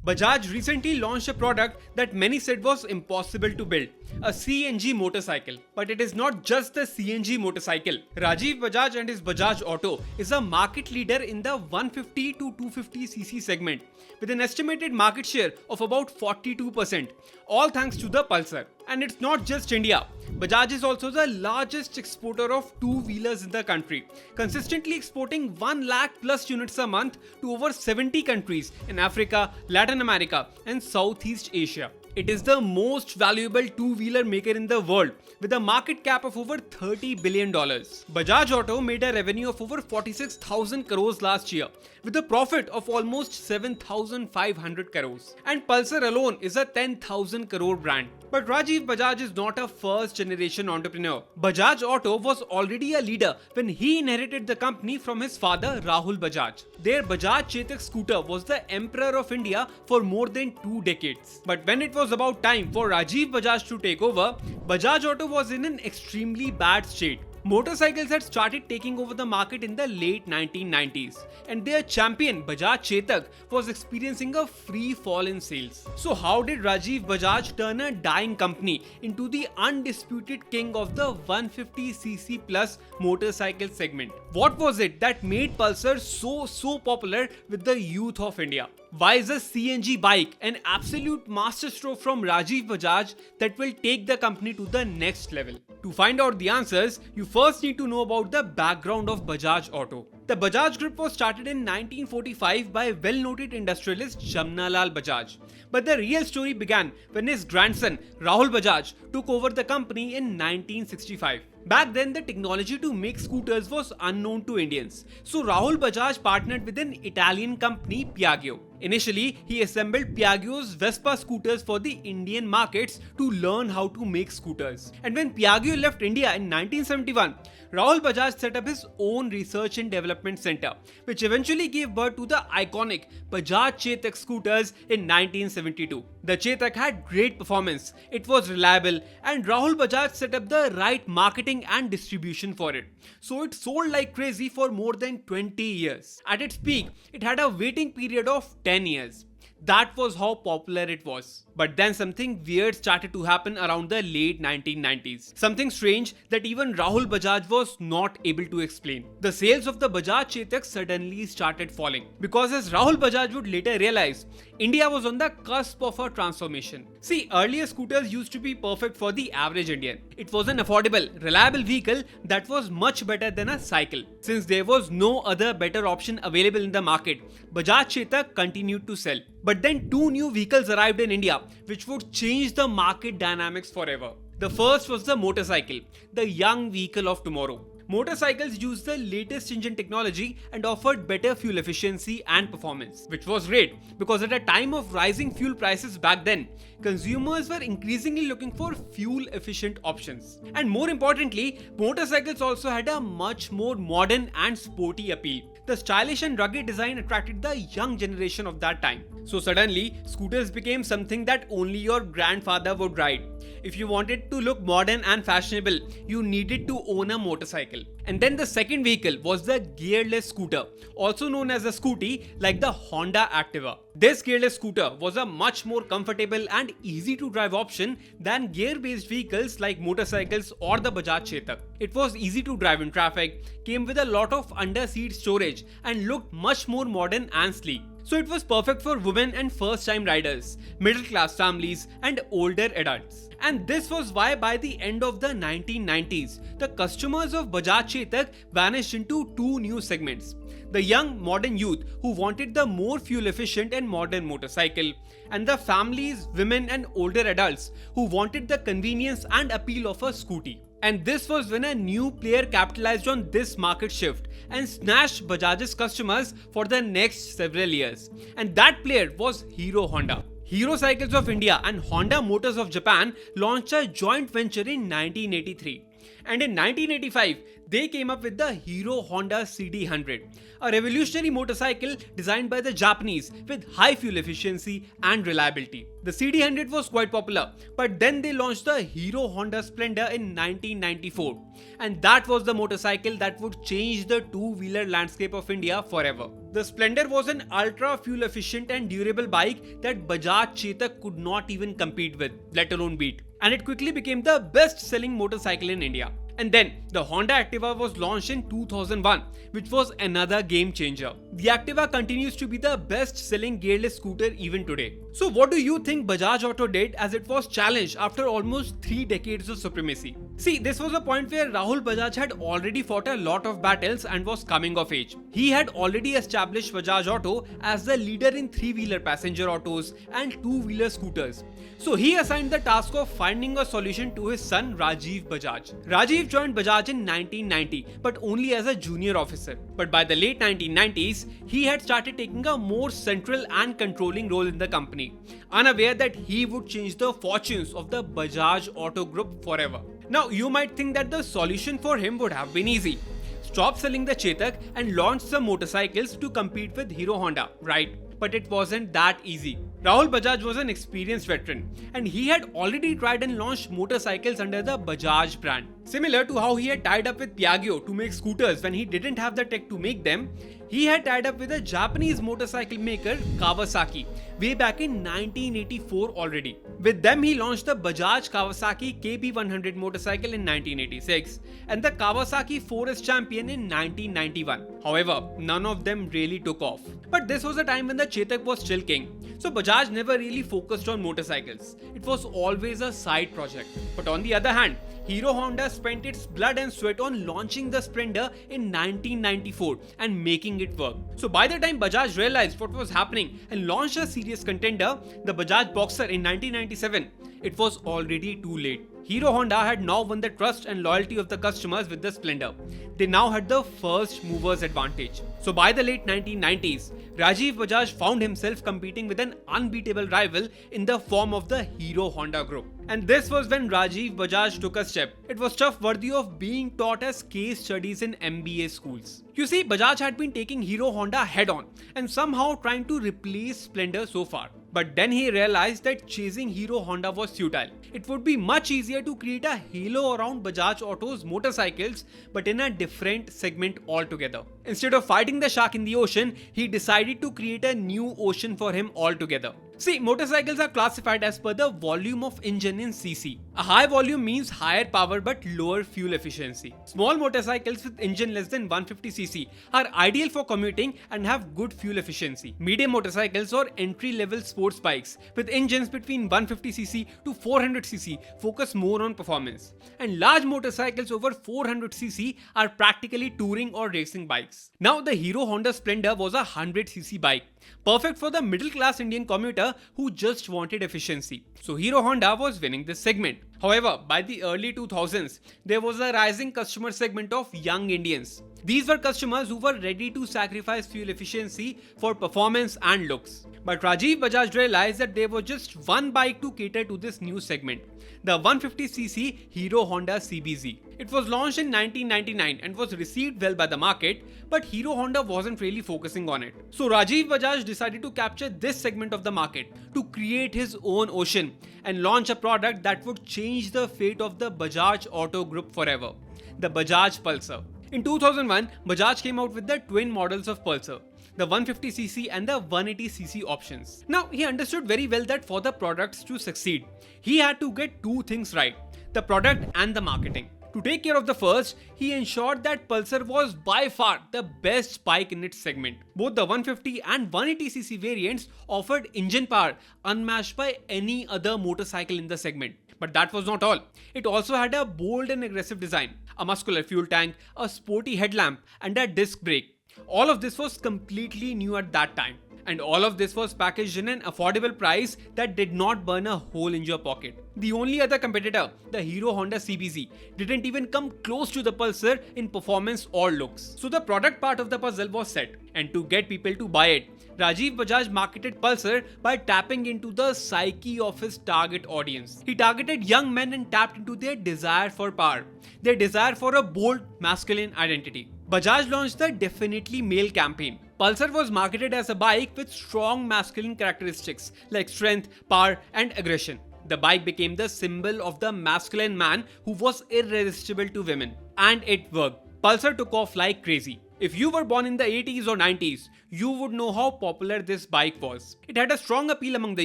Bajaj recently launched a product that many said was impossible to build, a CNG motorcycle. But it is not just the CNG motorcycle. Rajiv Bajaj and his Bajaj Auto is a market leader in the 150 to 250cc segment with an estimated market share of about 42%, all thanks to the Pulsar. And it's not just India. Bajaj is also the largest exporter of two-wheelers in the country, consistently exporting 1 lakh plus units a month to over 70 countries in Africa, Latin America and Southeast Asia. It is the most valuable two-wheeler maker in the world with a market cap of over $30 billion. Bajaj Auto made a revenue of over 46,000 crores last year with a profit of almost 7,500 crores. And Pulsar alone is a 10,000 crore brand. But Rajiv Bajaj is not a first-generation entrepreneur. Bajaj Auto was already a leader when he inherited the company from his father Rahul Bajaj. Their Bajaj Chetak scooter was the emperor of India for more than 2 decades. But when it was about time for Rajiv Bajaj to take over, Bajaj Auto was in an extremely bad state. Motorcycles had started taking over the market in the late 1990s, and their champion Bajaj Chetak was experiencing a free fall in sales. So how did Rajiv Bajaj turn a dying company into the undisputed king of the 150cc plus motorcycle segment? What was it that made Pulsar so popular with the youth of India? Why is a CNG bike an absolute masterstroke from Rajiv Bajaj that will take the company to the next level? To find out the answers, you first need to know about the background of Bajaj Auto. The Bajaj Group was started in 1945 by well-noted industrialist Jamnalal Bajaj. But the real story began when his grandson Rahul Bajaj took over the company in 1965. Back then, the technology to make scooters was unknown to Indians, so Rahul Bajaj partnered with an Italian company, Piaggio. Initially, he assembled Piaggio's Vespa scooters for the Indian markets to learn how to make scooters. And when Piaggio left India in 1971, Rahul Bajaj set up his own research and development center, which eventually gave birth to the iconic Bajaj Chetak scooters in 1972. The Chetak had great performance, it was reliable, and Rahul Bajaj set up the right marketing and distribution for it. So it sold like crazy for more than 20 years. At its peak, it had a waiting period of 10 years. That was how popular it was. But then something weird started to happen around the late 1990s. Something strange that even Rahul Bajaj was not able to explain. The sales of the Bajaj Chetak suddenly started falling. Because as Rahul Bajaj would later realize, India was on the cusp of a transformation. See, earlier scooters used to be perfect for the average Indian. It was an affordable, reliable vehicle that was much better than a cycle. Since there was no other better option available in the market, Bajaj Chetak continued to sell. But then 2 new vehicles arrived in India, which would change the market dynamics forever. The first was the motorcycle, the young vehicle of tomorrow. Motorcycles used the latest engine technology and offered better fuel efficiency and performance, which was great because at a time of rising fuel prices back then, consumers were increasingly looking for fuel efficient options. And more importantly, motorcycles also had a much more modern and sporty appeal. The stylish and rugged design attracted the young generation of that time. So suddenly, scooters became something that only your grandfather would ride. If you wanted to look modern and fashionable, you needed to own a motorcycle. And then the second vehicle was the gearless scooter, also known as a scooty like the Honda Activa. This gearless scooter was a much more comfortable and easy to drive option than gear-based vehicles like motorcycles or the Bajaj Chetak. It was easy to drive in traffic, came with a lot of under-seat storage and looked much more modern and sleek. So it was perfect for women and first-time riders, middle-class families and older adults. And this was why by the end of the 1990s, the customers of Bajaj Chetak vanished into 2 new segments. The young modern youth who wanted the more fuel efficient and modern motorcycle, and the families, women and older adults who wanted the convenience and appeal of a scooty. And this was when a new player capitalized on this market shift and snatched Bajaj's customers for the next several years. And that player was Hero Honda. Hero Cycles of India and Honda Motors of Japan launched a joint venture in 1983. And in 1985, they came up with the Hero Honda CD100, a revolutionary motorcycle designed by the Japanese with high fuel efficiency and reliability. The CD100 was quite popular, but then they launched the Hero Honda Splendor in 1994, and that was the motorcycle that would change the two-wheeler landscape of India forever. The Splendor was an ultra fuel efficient and durable bike that Bajaj Chetak could not even compete with, let alone beat. And it quickly became the best selling motorcycle in India. And then the Honda Activa was launched in 2001, which was another game changer. The Activa continues to be the best selling gearless scooter even today. So what do you think Bajaj Auto did as it was challenged after almost 3 decades of supremacy? See, this was a point where Rahul Bajaj had already fought a lot of battles and was coming of age. He had already established Bajaj Auto as the leader in 3-wheeler passenger autos and 2-wheeler scooters. So he assigned the task of finding a solution to his son Rajiv Bajaj. Rajiv joined Bajaj in 1990, but only as a junior officer. But by the late 1990s, he had started taking a more central and controlling role in the company, unaware that he would change the fortunes of the Bajaj Auto Group forever. Now, you might think that the solution for him would have been easy. Stop selling the Chetak and launch some motorcycles to compete with Hero Honda, right? But it wasn't that easy. Rahul Bajaj was an experienced veteran, and he had already tried and launched motorcycles under the Bajaj brand. Similar to how he had tied up with Piaggio to make scooters when he didn't have the tech to make them, he had tied up with a Japanese motorcycle maker Kawasaki way back in 1984 already. With them, he launched the Bajaj Kawasaki KB100 motorcycle in 1986 and the Kawasaki 4S Champion in 1991. However, none of them really took off. But this was a time when the Chetak was still king, so Bajaj never really focused on motorcycles. It was always a side project. But on the other hand, Hero Honda spent its blood and sweat on launching the Splendor in 1994 and making it work. So by the time Bajaj realized what was happening and launched a serious contender, the Bajaj Boxer in 1997, it was already too late. Hero Honda had now won the trust and loyalty of the customers with the Splendor. They now had the first movers advantage. So by the late 1990s, Rajiv Bajaj found himself competing with an unbeatable rival in the form of the Hero Honda Group. And this was when Rajiv Bajaj took a step. It was tough, worthy of being taught as case studies in MBA schools. You see, Bajaj had been taking Hero Honda head on and somehow trying to replace Splendor so far. But then he realized that chasing Hero Honda was futile. It would be much easier to create a halo around Bajaj Auto's motorcycles, but in a different segment altogether. Instead of fighting the shark in the ocean, he decided to create a new ocean for him altogether. See, motorcycles are classified as per the volume of engine in cc. A high volume means higher power but lower fuel efficiency. Small motorcycles with engine less than 150cc are ideal for commuting and have good fuel efficiency. Medium motorcycles or entry-level sports bikes with engines between 150cc to 400cc focus more on performance. And large motorcycles over 400cc are practically touring or racing bikes. Now, the Hero Honda Splendor was a 100cc bike, perfect for the middle-class Indian commuter who just wanted efficiency. So Hero Honda was winning this segment. However, by the early 2000s, there was a rising customer segment of young Indians. These were customers who were ready to sacrifice fuel efficiency for performance and looks. But Rajiv Bajaj realized that there was just one bike to cater to this new segment, the 150cc Hero Honda CBZ. It was launched in 1999 and was received well by the market, but Hero Honda wasn't really focusing on it. So Rajiv Bajaj decided to capture this segment of the market to create his own ocean and launch a product that would change the fate of the Bajaj Auto Group forever, the Bajaj Pulsar. In 2001, Bajaj came out with the twin models of Pulsar, the 150cc and the 180cc options. Now, he understood very well that for the products to succeed, he had to get two things right, the product and the marketing. To take care of the first, he ensured that Pulsar was by far the best bike in its segment. Both the 150 and 180cc variants offered engine power unmatched by any other motorcycle in the segment. But that was not all. It also had a bold and aggressive design, a muscular fuel tank, a sporty headlamp, and a disc brake. All of this was completely new at that time. And all of this was packaged in an affordable price that did not burn a hole in your pocket. The only other competitor, the Hero Honda CBZ, didn't even come close to the Pulsar in performance or looks. So the product part of the puzzle was set, and to get people to buy it, Rajiv Bajaj marketed Pulsar by tapping into the psyche of his target audience. He targeted young men and tapped into their desire for power, their desire for a bold masculine identity. Bajaj launched the Definitely Male campaign. Pulsar was marketed as a bike with strong masculine characteristics like strength, power, and aggression. The bike became the symbol of the masculine man who was irresistible to women. And it worked. Pulsar took off like crazy. If you were born in the 80s or 90s, you would know how popular this bike was. It had a strong appeal among the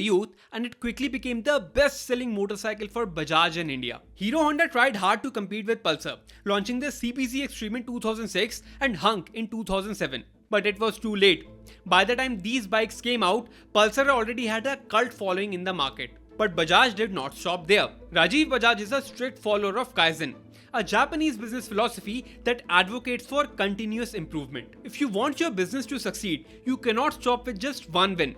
youth, and it quickly became the best-selling motorcycle for Bajaj in India. Hero Honda tried hard to compete with Pulsar, launching the CBZ Extreme in 2006 and Hunk in 2007. But it was too late. By the time these bikes came out, Pulsar already had a cult following in the market. But Bajaj did not stop there. Rajiv Bajaj is a strict follower of Kaizen, a Japanese business philosophy that advocates for continuous improvement. If you want your business to succeed, you cannot stop with just one win.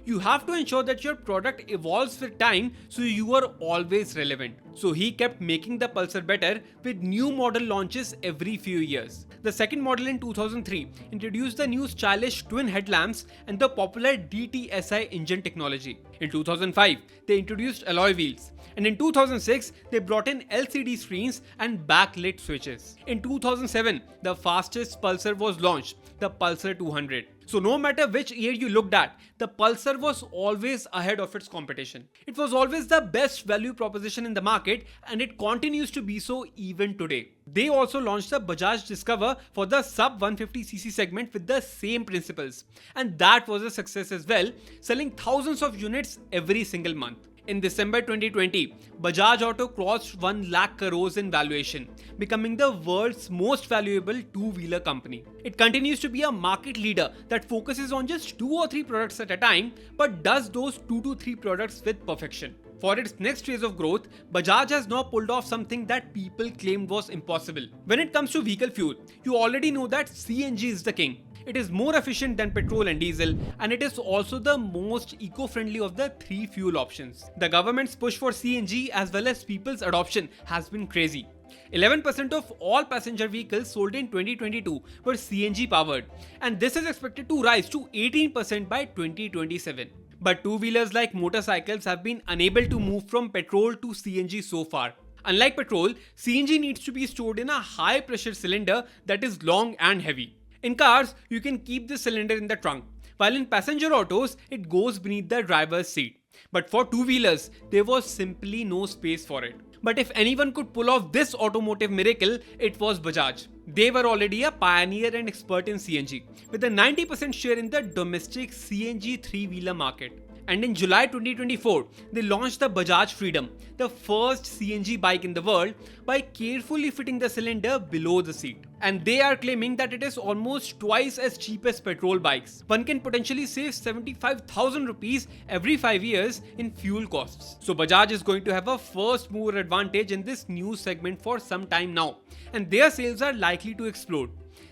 You have to ensure that your product evolves with time so you are always relevant. So he kept making the Pulsar better with new model launches every few years. The second model in 2003 introduced the new stylish twin headlamps and the popular DTSI engine technology. In 2005, they introduced alloy wheels. And in 2006, they brought in LCD screens and backlit switches. In 2007, the fastest Pulsar was launched, the Pulsar 200. So no matter which year you looked at, the Pulsar was always ahead of its competition. It was always the best value proposition in the market, and it continues to be so even today. They also launched the Bajaj Discover for the sub 150cc segment with the same principles. And that was a success as well, selling thousands of units every single month. In December 2020, Bajaj Auto crossed 1 lakh crores in valuation, becoming the world's most valuable two-wheeler company. It continues to be a market leader that focuses on just 2 or 3 products at a time, but does those 2 to 3 products with perfection. For its next phase of growth, Bajaj has now pulled off something that people claimed was impossible. When it comes to vehicle fuel, you already know that CNG is the king. It is more efficient than petrol and diesel, and it is also the most eco-friendly of the 3 fuel options. The government's push for CNG as well as people's adoption has been crazy. 11% of all passenger vehicles sold in 2022 were CNG powered, and this is expected to rise to 18% by 2027. But two-wheelers like motorcycles have been unable to move from petrol to CNG so far. Unlike petrol, CNG needs to be stored in a high-pressure cylinder that is long and heavy. In cars, you can keep the cylinder in the trunk, while in passenger autos, it goes beneath the driver's seat. But for two-wheelers, there was simply no space for it. But if anyone could pull off this automotive miracle, it was Bajaj. They were already a pioneer and expert in CNG, with a 90% share in the domestic CNG 3-wheeler market. And in July 2024, they launched the Bajaj Freedom, the first CNG bike in the world, by carefully fitting the cylinder below the seat. And they are claiming that it is almost twice as cheap as petrol bikes. One can potentially save 75,000 rupees every 5 years in fuel costs. So Bajaj is going to have a first mover advantage in this new segment for some time now, and their sales are likely to explode.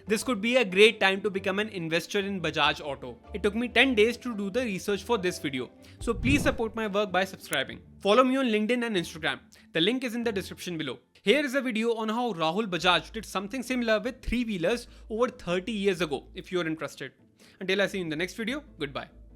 This could be a great time to become an investor in Bajaj Auto. It took me 10 days to do the research for this video, so please support my work by subscribing. Follow me on LinkedIn and Instagram. The link is in the description below. Here is a video on how Rahul Bajaj did something similar with 3-wheelers over 30 years ago if you are interested. Until I see you in the next video, goodbye.